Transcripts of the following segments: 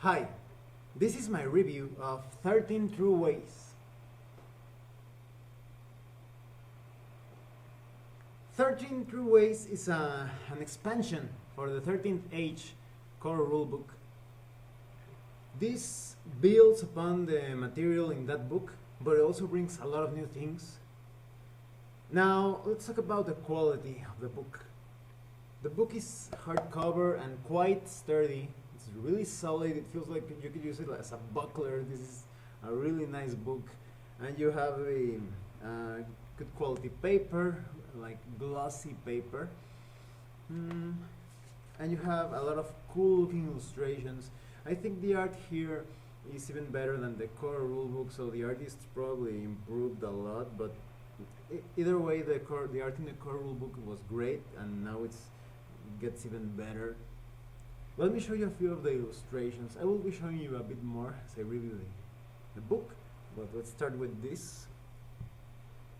Hi, this is my review of 13 True Ways. 13 True Ways is an expansion for the 13th Age core rulebook. This builds upon the material in that book, but it also brings a lot of new things. Now, let's talk about the quality of the book. The book is hardcover and quite sturdy. It's really solid. It feels like you could use it as a buckler. This is a really nice book. And you have a good quality paper, like glossy paper. And you have a lot of cool looking illustrations. I think the art here is even better than the core rulebook, so the artists probably improved a lot, but either way, the art in the core rulebook was great, and now it gets even better. Let me show you a few of the illustrations. I will be showing you a bit more as I review the book, but let's start with this.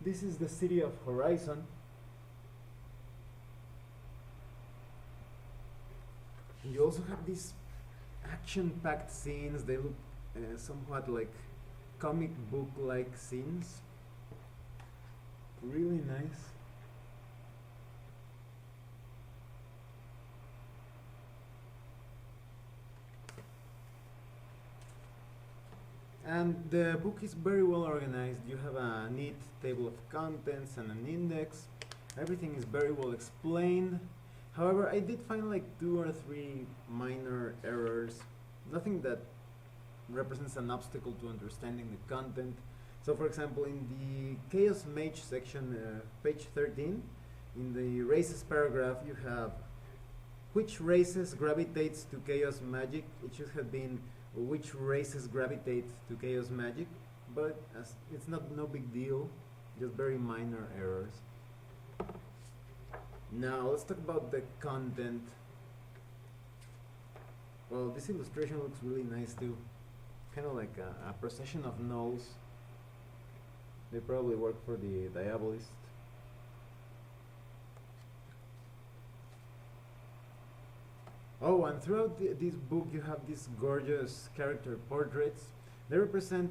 This is the city of Horizon. And you also have these action-packed scenes. They look somewhat like comic book-like scenes. Really nice. And the book is very well organized. You have a neat table of contents and an index. Everything is very well explained. However, I did find like 2 or 3 minor errors. Nothing that represents an obstacle to understanding the content. So for example, in the Chaos Mage section, page 13, in the races paragraph, you have which races gravitates to chaos magic. It should have been which races gravitate to chaos magic, but it's no big deal, just very minor errors. Now let's talk about the content. Well, this illustration looks really nice too, kind of like a procession of gnolls. They probably work for the Diabolist. Oh, and throughout this book you have these gorgeous character portraits. They represent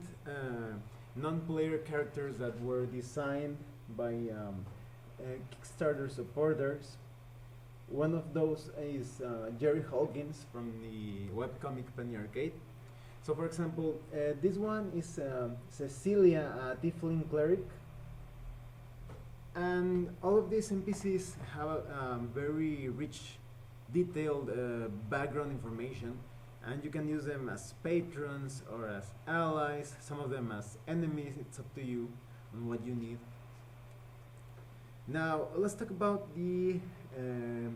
non-player characters that were designed by Kickstarter supporters. One of those is Jerry Hawkins from the webcomic Penny Arcade. So for example, this one is Cecilia, a Tiefling cleric. And all of these NPCs have very rich, detailed background information, and you can use them as patrons or as allies, some of them as enemies. It's up to you on what you need. Now let's talk about the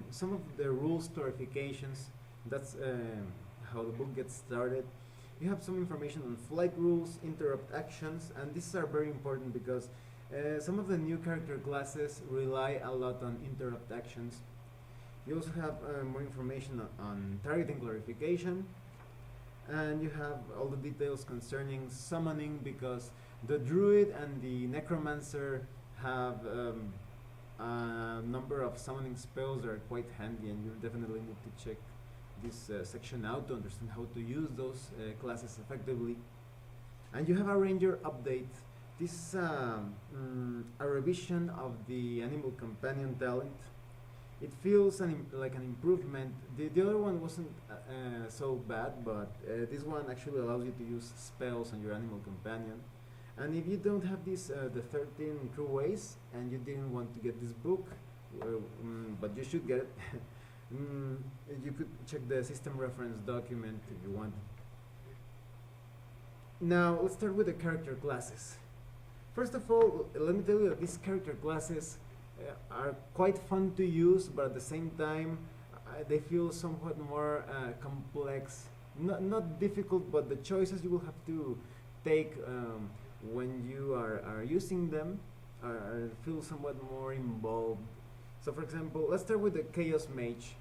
some of the rules clarifications. That's how the book gets started. You have some information on flight rules, interrupt actions, and these are very important because some of the new character classes rely a lot on interrupt actions. You also have more information on targeting clarification, and you have all the details concerning summoning, because the druid and the necromancer have a number of summoning spells that are quite handy, and you definitely need to check this section out to understand how to use those classes effectively. And you have a ranger update. This is a revision of the animal companion talent. It feels like an improvement. The other one wasn't so bad, but this one actually allows you to use spells on your animal companion. And if you don't have this, the 13 True Ways, and you didn't want to get this book, but you should get it, you could check the system reference document if you want. Now let's start with the character classes. First of all, let me tell you that these character classes are quite fun to use, but at the same time they feel somewhat more complex. Not difficult, but the choices you will have to take when you are using them feel somewhat more involved. So for example, let's start with the Chaos Mage.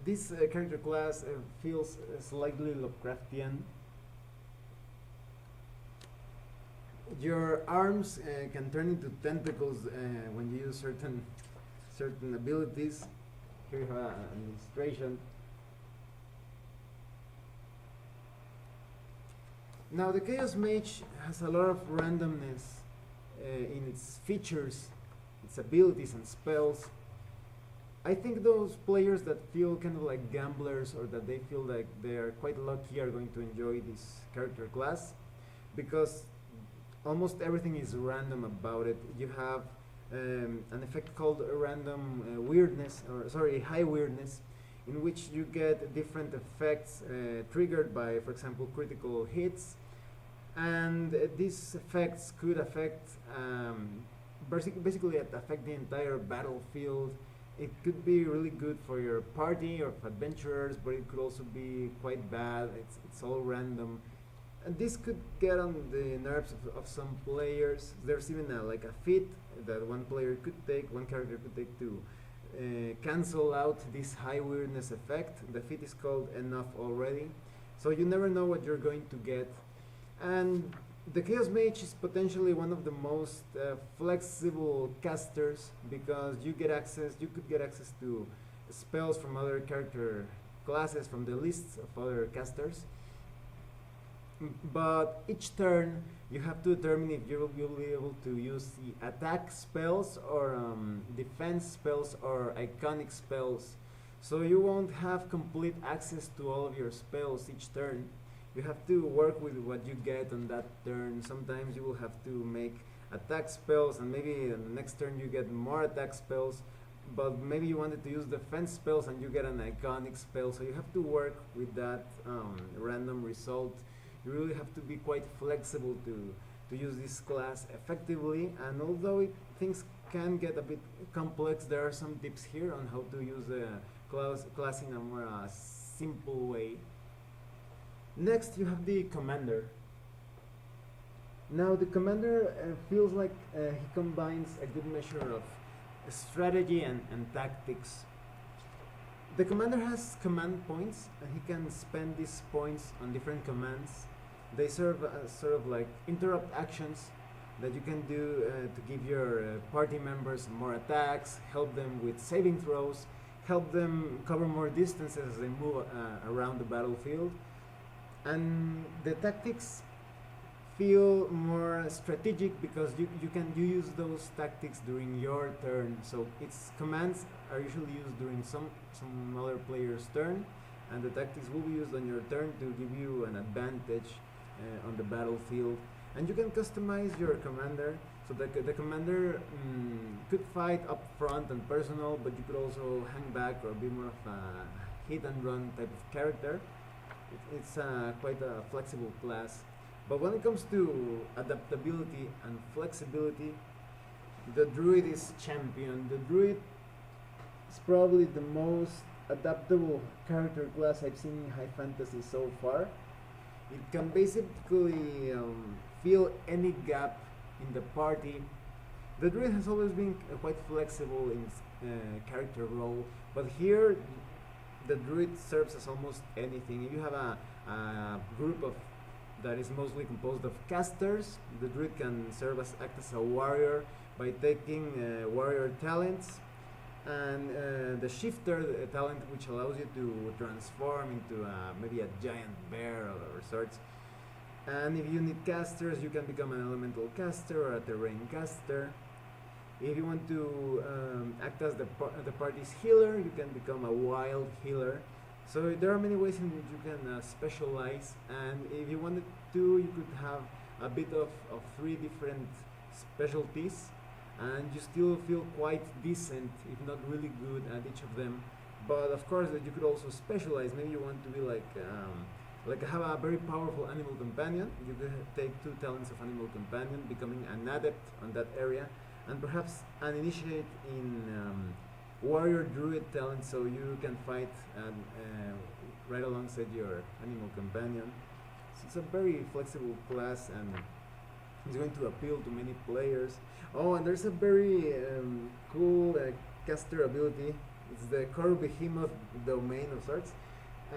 This character class feels slightly Lovecraftian. Your arms can turn into tentacles when you use certain abilities. Here you have an illustration. Now the Chaos Mage has a lot of randomness in its features, its abilities and spells. I think those players that feel kind of like gamblers or that they feel like they are quite lucky are going to enjoy this character class because almost everything is random about it. You have an effect called random weirdness, or sorry, high weirdness, in which you get different effects triggered by, for example, critical hits, and these effects could affect, basically affect the entire battlefield. It could be really good for your party of adventurers, but it could also be quite bad. It's all random. And this could get on the nerves of some players. There's even like a feat that one player could take, one character could take to cancel out this high weirdness effect. The feat is called Enough Already. So you never know what you're going to get. And the Chaos Mage is potentially one of the most flexible casters because you could get access to spells from other character classes from the lists of other casters. But each turn you have to determine if you'll be able to use the attack spells or defense spells or iconic spells. So you won't have complete access to all of your spells each turn. You have to work with what you get on that turn. Sometimes you will have to make attack spells and maybe on the next turn you get more attack spells, but maybe you wanted to use defense spells and you get an iconic spell, so you have to work with that random result. You really have to be quite flexible to use this class effectively, and although things can get a bit complex, there are some tips here on how to use the class in a more simple way. Next, you have the Commander. Now, the Commander feels like he combines a good measure of strategy and tactics. The Commander has command points, and he can spend these points on different commands. They serve as sort of like interrupt actions that you can do to give your party members more attacks, help them with saving throws, help them cover more distances as they move around the battlefield. And the tactics feel more strategic because you use those tactics during your turn. So its commands are usually used during some other player's turn, and the tactics will be used on your turn to give you an advantage on the battlefield. And you can customize your commander so that the commander could fight up front and personal, but you could also hang back or be more of a hit and run type of character. It's quite a flexible class. But when it comes to adaptability and flexibility, the Druid is champion. The Druid is probably the most adaptable character class I've seen in high fantasy so far. It can basically fill any gap in the party. The Druid has always been quite flexible in its character role, but here the Druid serves as almost anything. If you have a group that is mostly composed of casters, the Druid can act as a warrior by taking warrior talents, and the shifter talent, which allows you to transform into maybe a giant bear or sorts. And if you need casters, you can become an elemental caster or a terrain caster. If you want to act as the party's healer, you can become a wild healer. So there are many ways in which you can specialize, and if you wanted to, you could have a bit of 3 different specialties, and you still feel quite decent, if not really good at each of them. But of course, you could also specialize. Maybe you want to be like have a very powerful animal companion. You could take 2 talents of animal companion, becoming an adept on that area, and perhaps an initiate in warrior druid talent, so you can fight right alongside your animal companion. So it's a very flexible class, and it's going to appeal to many players. Oh, and there's a very cool caster ability. It's the Core Behemoth domain of sorts.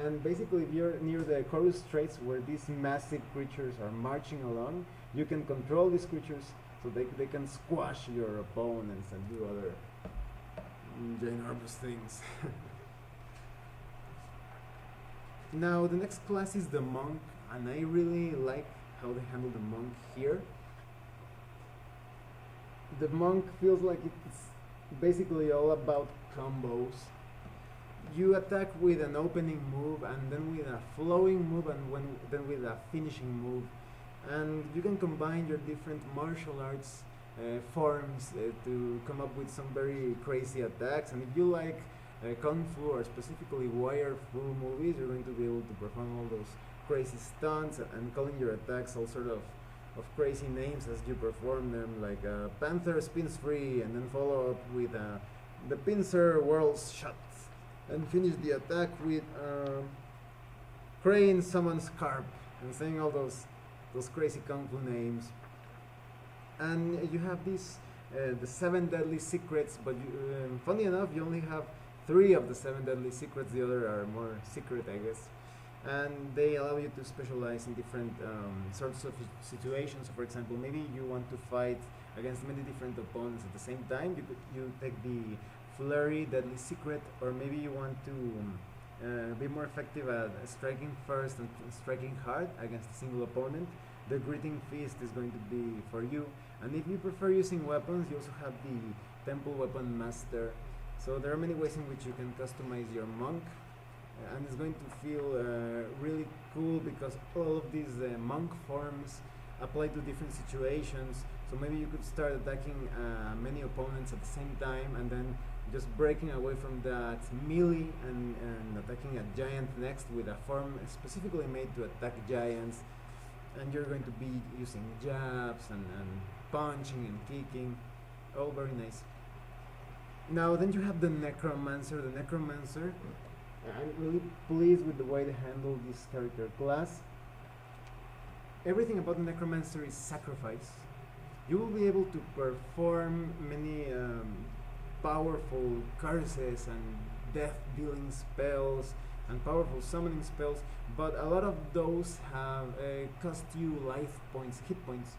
And basically, if you're near the Chorus Straits, where these massive creatures are marching along, you can control these creatures so they can squash your opponents and do other ginormous things. Now, the next class is the Monk, and I really like how they handle the monk here. The monk feels like it's basically all about combos. You attack with an opening move, and then with a flowing move, and then with a finishing move, and you can combine your different martial arts forms to come up with some very crazy attacks. And if you like kung fu, or specifically wire fu movies, you're going to be able to perform all those crazy stunts and calling your attacks all sort of crazy names as you perform them, like Panther spins free, and then follow up with the pincer whirls shut, and finish the attack with Crane summons carp, and saying all those crazy kung fu names. And you have these the 7 deadly secrets, but funny enough, you only have 3 of the 7 deadly secrets. The other are more secret, I guess. And they allow you to specialize in different sorts of situations. So for example, maybe you want to fight against many different opponents at the same time. You take the flurry deadly secret, or maybe you want to be more effective at striking first and striking hard against a single opponent. The greeting feast is going to be for you. And if you prefer using weapons, you also have the temple weapon master. So there are many ways in which you can customize your monk, and it's going to feel really cool, because all of these monk forms apply to different situations. So maybe you could start attacking many opponents at the same time, and then just breaking away from that melee and attacking a giant next with a form specifically made to attack giants. And you're going to be using jabs and punching and kicking, all very nice. Now then you have the Necromancer. The Necromancer, I'm really pleased with the way they handle this character class. Everything about the Necromancer is sacrifice. You will be able to perform many powerful curses and death-dealing spells and powerful summoning spells, but a lot of those have cost you life points, hit points.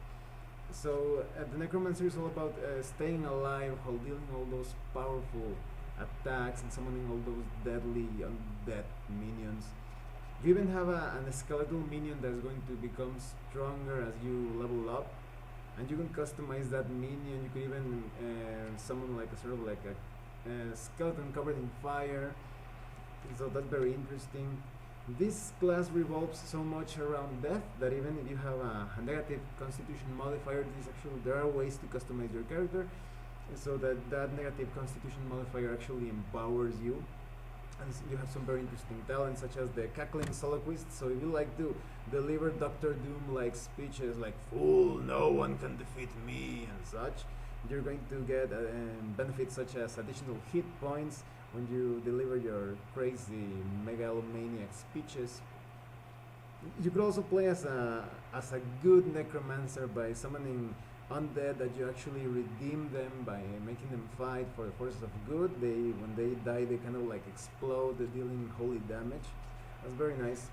So the Necromancer is all about staying alive while dealing all those powerful attacks and summoning all those deadly undead minions. You even have an skeletal minion that is going to become stronger as you level up, and you can customize that minion. You can even summon like a sort of like a skeleton covered in fire. So that's very interesting. This class revolves so much around death that even if you have a negative constitution modifier, there are ways to customize your character so that negative constitution modifier actually empowers you. And you have some very interesting talents, such as the cackling soloquist. So if you like to deliver Doctor Doom like speeches like "Fool, no one can defeat me" and such, you're going to get benefits such as additional hit points when you deliver your crazy megalomaniac speeches. You could also play as a good necromancer by summoning undead that you actually redeem them by making them fight for the forces of good. When they die, they kind of like explode, dealing holy damage. That's very nice.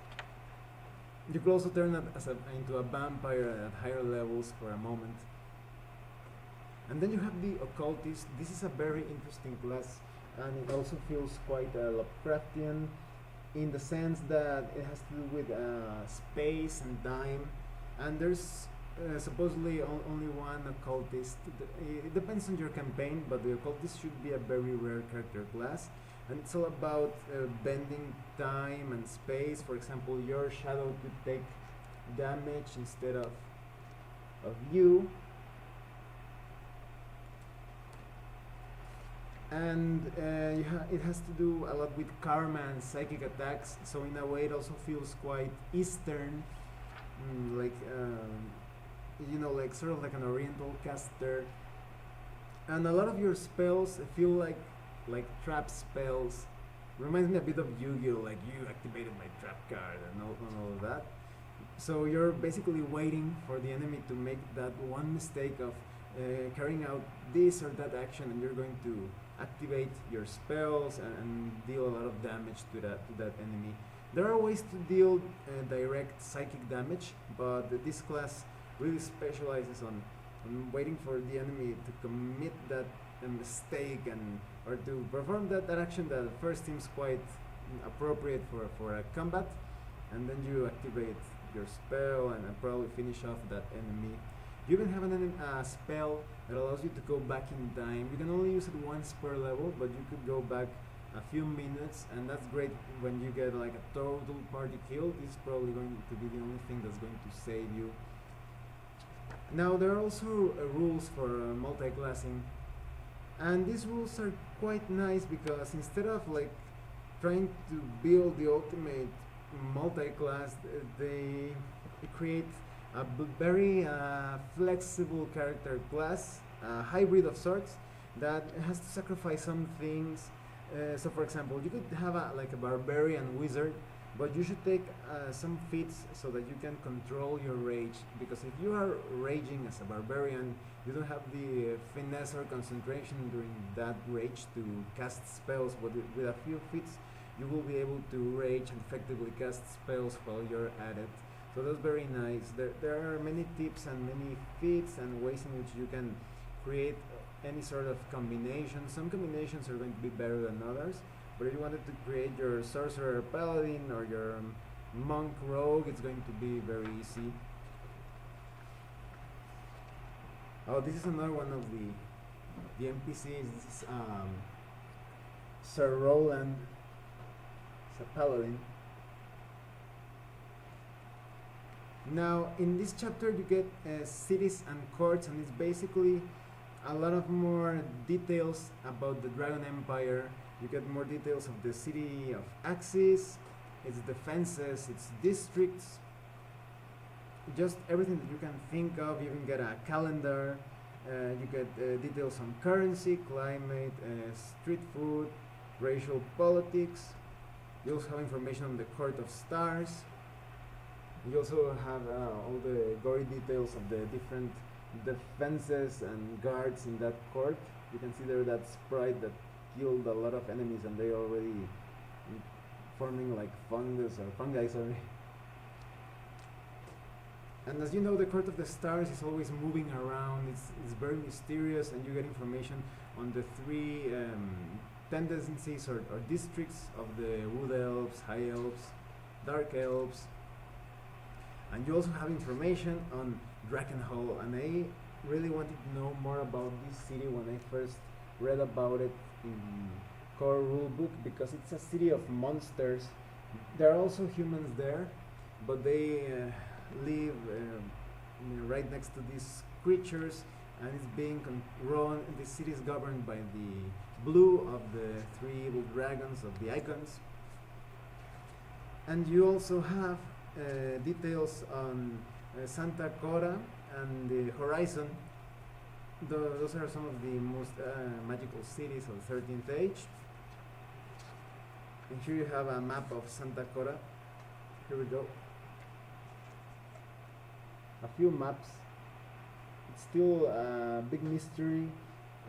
You could also turn it into a vampire at higher levels for a moment. And then you have the occultist. This is a very interesting class, and it also feels quite Lovecraftian in the sense that it has to do with space and time, and there's supposedly only one occultist. It depends on your campaign, but the occultist should be a very rare character class, and it's all about bending time and space. For example, your shadow could take damage instead of you. And it has to do a lot with karma and psychic attacks, so in a way it also feels quite Eastern, like like sort of like an Oriental caster. And a lot of your spells feel like trap spells. Reminds me a bit of Yu-Gi-Oh! Like you activated my trap card and all of that. So you're basically waiting for the enemy to make that one mistake of carrying out this or that action, and you're going to activate your spells and deal a lot of damage to that enemy. There are ways to deal direct psychic damage, but this class really specializes on waiting for the enemy to commit that mistake or to perform that action that at first seems quite appropriate for a combat, and then you activate your spell and probably finish off that enemy. You even have a spell that allows you to go back in time. You can only use it once per level, but you could go back a few minutes, and that's great when you get like a total party kill. This is probably going to be the only thing that's going to save you. Now there are also rules for multi-classing, and these rules are quite nice because instead of like trying to build the ultimate multi-class, they create a very flexible character class, a hybrid of sorts that has to sacrifice some things. So for example, you could have like a barbarian wizard, but you should take some feats so that you can control your rage, because if you are raging as a barbarian, you don't have the finesse or concentration during that rage to cast spells, but with a few feats you will be able to rage and effectively cast spells while you're at it. So that's very nice. There are many tips and many feats and ways in which you can create any sort of combination. Some combinations are going to be better than others, but if you wanted to create your sorcerer paladin or your monk rogue, it's going to be very easy. Oh, this is another one of the NPCs. This is Sir Roland. It's a paladin. Now in this chapter you get cities and courts, and it's basically a lot of more details about the Dragon Empire. You get more details of the city of Axis, its defenses, its districts, just everything that you can think of. You can get a calendar, you get details on currency, climate, street food, racial politics. You also have information on the Court of Stars. You also have all the gory details of the different defenses and guards in that court. You can see there that sprite that killed a lot of enemies, and they already forming like fungus or fungi, sorry. And as you know, the Court of the Stars is always moving around. It's very mysterious, and you get information on the three tendencies or districts of the Wood Elves, High Elves, Dark Elves. And you also have information on Drakenhall, and I really wanted to know more about this city when I first read about it in core rulebook, because it's a city of monsters. There are also humans there, but they live right next to these creatures, and it's being run. The city is governed by the blue of the three evil dragons of the icons. And you also have details on Santa Cora and the Horizon. Those are some of the most magical cities of the 13th Age. And here you have a map of Santa Cora. Here we go. A few maps. It's still a big mystery,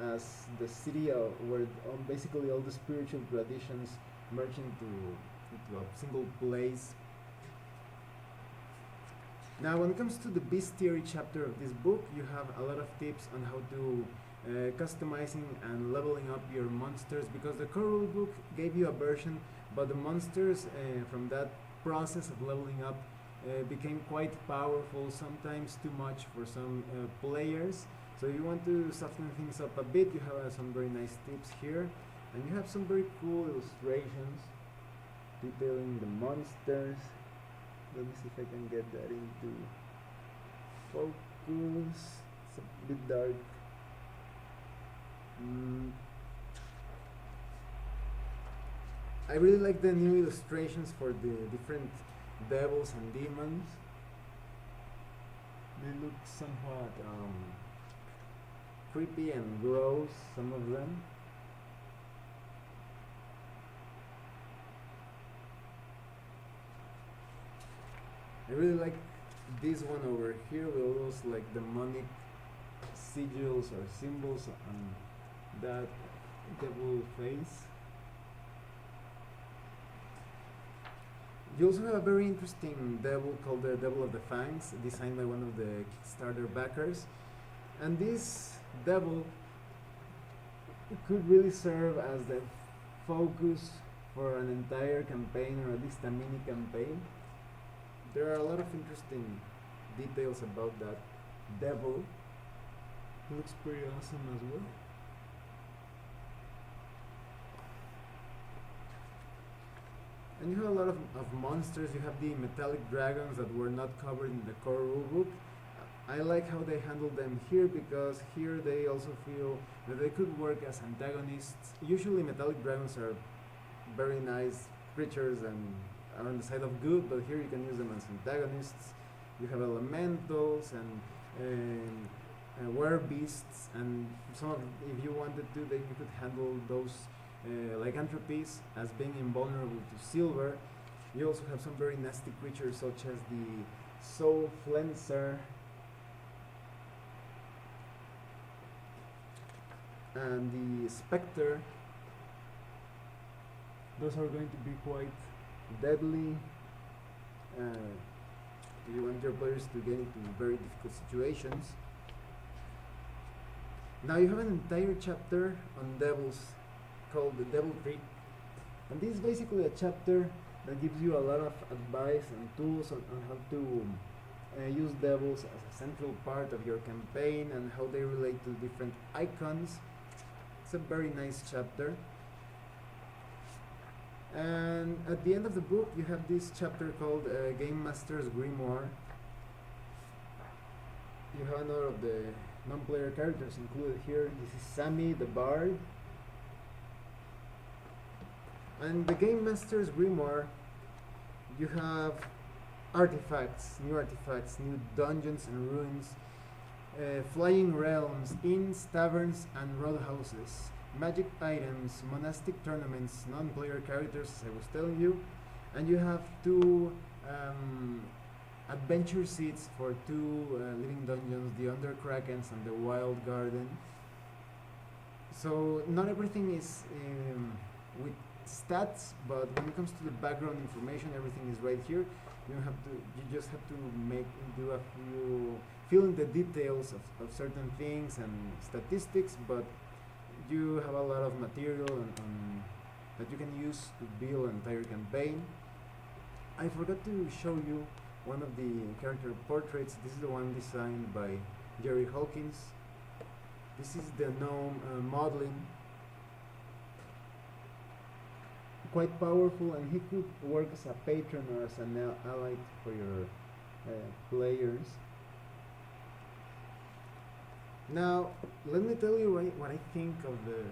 as the city where basically all the spiritual traditions merge into a single place. Now when it comes to the bestiary chapter of this book, you have a lot of tips on how to customizing and leveling up your monsters, because the core rule book gave you a version, but the monsters from that process of leveling up became quite powerful, sometimes too much for some players. So if you want to soften things up a bit, you have some very nice tips here, and you have some very cool illustrations detailing the monsters. Let me see if I can get that into focus. It's a bit dark. I really like the new illustrations for the different devils and demons. They look somewhat creepy and gross, some of them. I really like this one over here with all those like demonic sigils or symbols on that devil face. You also have a very interesting devil called the Devil of the Fangs, designed by one of the Kickstarter backers. And this devil could really serve as the focus for an entire campaign, or at least a mini campaign. there are a lot of interesting details about that devil. Looks pretty awesome as well. And you have a lot of monsters. You have the metallic dragons that were not covered in the core rulebook. I like how they handle them here, because here they also feel that they could work as antagonists. Usually metallic dragons are very nice creatures and are on the side of good, but here you can use them as antagonists. You have elementals and were-beasts, and if you wanted to, then you could handle those lycanthropies as being invulnerable to silver. You also have some very nasty creatures such as the Soul Flenser and the Spectre. Those are going to be quite deadly. You want your players to get into very difficult situations. Now you have an entire chapter on devils called the Devil Tree, and this is basically a chapter that gives you a lot of advice and tools on how to use devils as a central part of your campaign and how they relate to different icons. It's a very nice chapter. And at the end of the book you have this chapter called Game Master's Grimoire. You have another of the non-player characters included here. This is Sammy the Bard. And the Game Master's Grimoire, you have artifacts, new dungeons and ruins, flying realms, inns, taverns, and roadhouses, magic items, monastic tournaments, non-player characters, as I was telling you, and you have two adventure seats for two living dungeons, the Underkrakens and the Wild Garden. So not everything is with stats, but when it comes to the background information, everything is right here. You just have to fill in the details of certain things and statistics, but you have a lot of material that you can use to build an entire campaign. I forgot to show you one of the character portraits. This is the one designed by Jerry Hawkins. This is the gnome modeling. Quite powerful, and he could work as a patron or as an ally for your players. Now, let me tell you what I think of the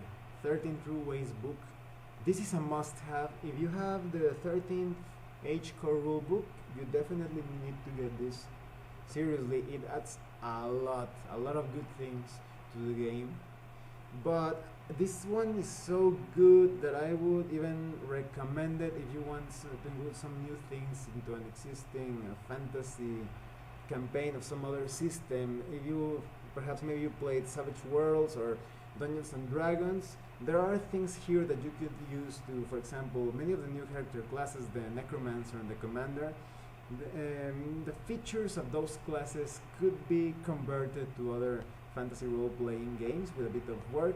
13 True Ways book. This is a must-have. If you have the 13th Age Core rulebook, you definitely need to get this. Seriously, it adds a lot of good things to the game. But this one is so good that I would even recommend it if you want to include some new things into an existing fantasy campaign of some other system. If you maybe you played Savage Worlds or Dungeons and Dragons, there are things here that you could use to, for example, many of the new character classes, the Necromancer and the Commander, the features of those classes could be converted to other fantasy role-playing games with a bit of work.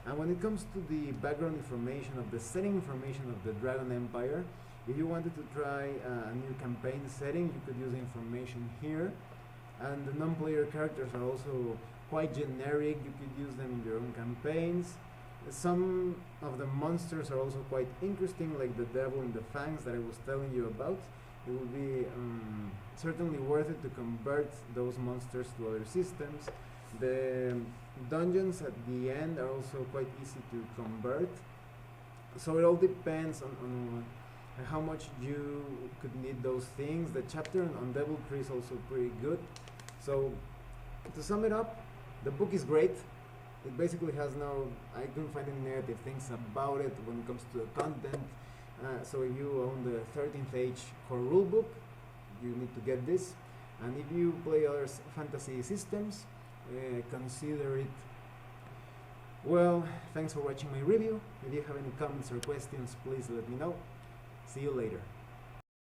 And when it comes to the background information of the setting information of the Dragon Empire, if you wanted to try a new campaign setting, you could use the information here. And the non-player characters are also quite generic. You could use them in your own campaigns. Some of the monsters are also quite interesting, like the Devil in the Fangs that I was telling you about. It would be certainly worth it to convert those monsters to other systems. The dungeons at the end are also quite easy to convert. So it all depends on how much you could need those things. The chapter on Devil Tree is also pretty good. So to sum it up, the book is great. It basically has I couldn't find any negative things about it when it comes to the content. So if you own the 13th Age Core rulebook, you need to get this. And if you play other fantasy systems, consider it. Well, thanks for watching my review. If you have any comments or questions, please let me know. See you later.